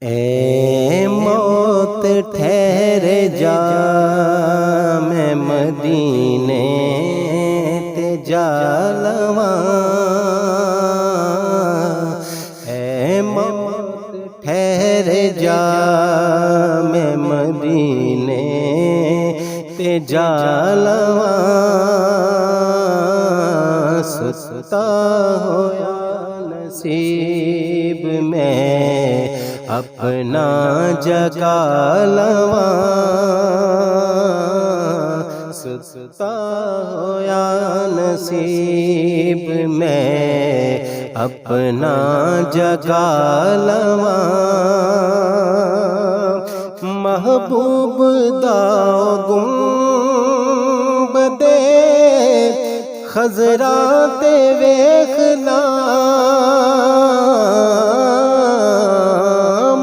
اے موت ٹھہر جا، میں مدینے تے جا لواں۔ اے موت ٹھہر جا، میں مدینے تے جا لواں۔ ستا ہویا نصیب میں اپنا جگا لواں۔ ستا ہویا نصیب میں اپنا جگا لواں۔ محبوب دا گنبدے خضرا تے ویکھنا،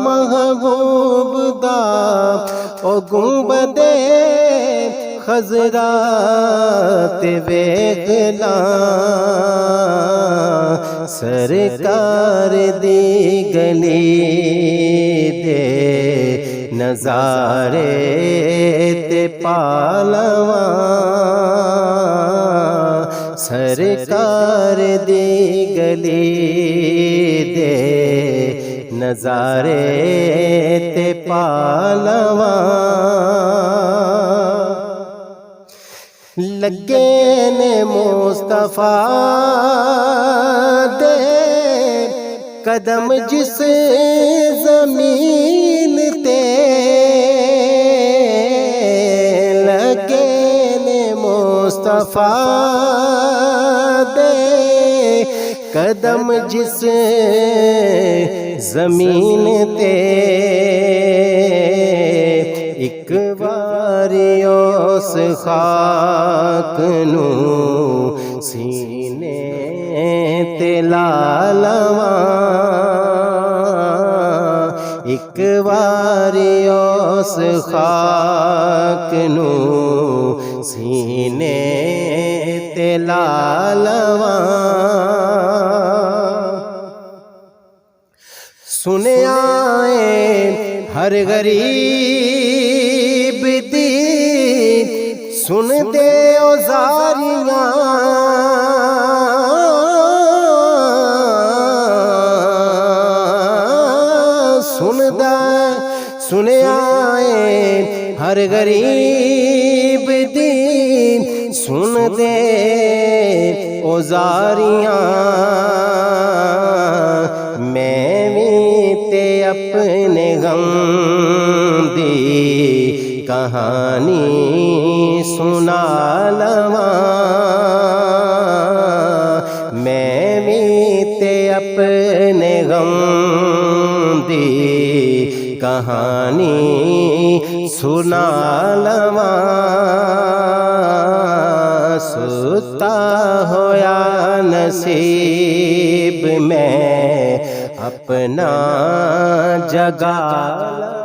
محبوب دا او گنبدے خضرا تے ویکھنا۔ سرکار دی گلی دے نظارے تے پا لواں۔ سرکار دی گلی دے نظارے تے پا لواں۔ لگے نے مصطفیٰ دے قدم جس زمین تے، لگے نے مصطفیٰ دے قدم جس زمین تے، ایک واری اس خاک نو سینے تے لا لواں۔ ایک واری اس خاک نو سینے تے لا لواں۔ سنیا اے ہر غریب دی سن دے اوزاریاں، سنیا اے ہر غریب دی سن دے اوزاریاں۔ میں بھی تے اپنے غم دی کہانی سنا لواں۔ میں بھی تے اپنے غم دی کہانی سنا لواں۔ ستا ہویا نصیب میں اپنا جگا لواں۔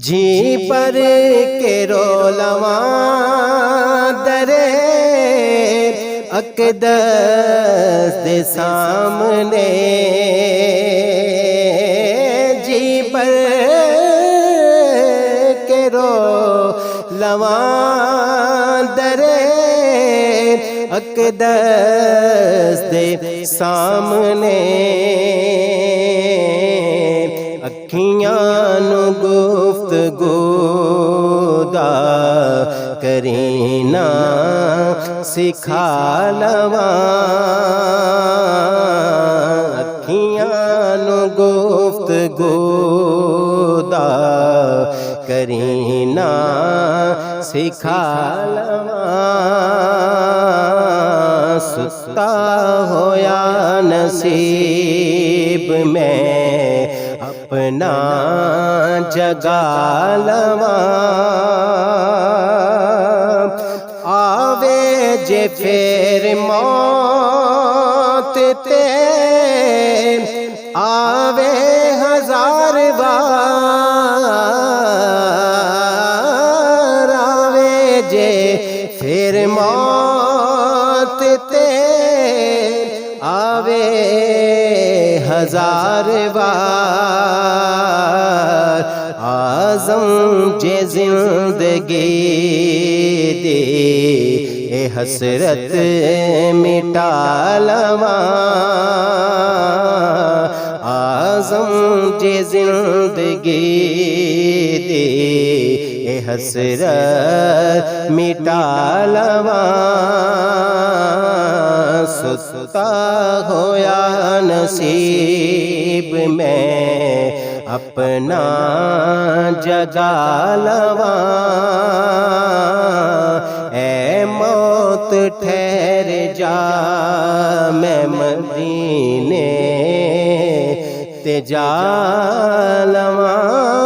جی پر کے رو لواں درے اقدس دے سامنے، جی پر کے رو لواں درے اقدس دے سامنے، اکھیاں نو گفتگو دا کرینا سکھا لواں۔ اکھیاں نو گفتگو دا کرینا سکھا لواں۔ ستا ہویا نصیب میں اپنا جگا لواں۔ آوے جے پھر موت تے آوے ہزار بار، آوے جے پھر موت تے آوے ہزار بار آزم جے زندگی دی اے حسرت مٹا لواں آزم جے زندگی دی اے حسرت مٹا لواں ستا ہویا نصیب میں اپنا جگا لواں اے موت ٹھہر جا میں مدینے تے جا لواں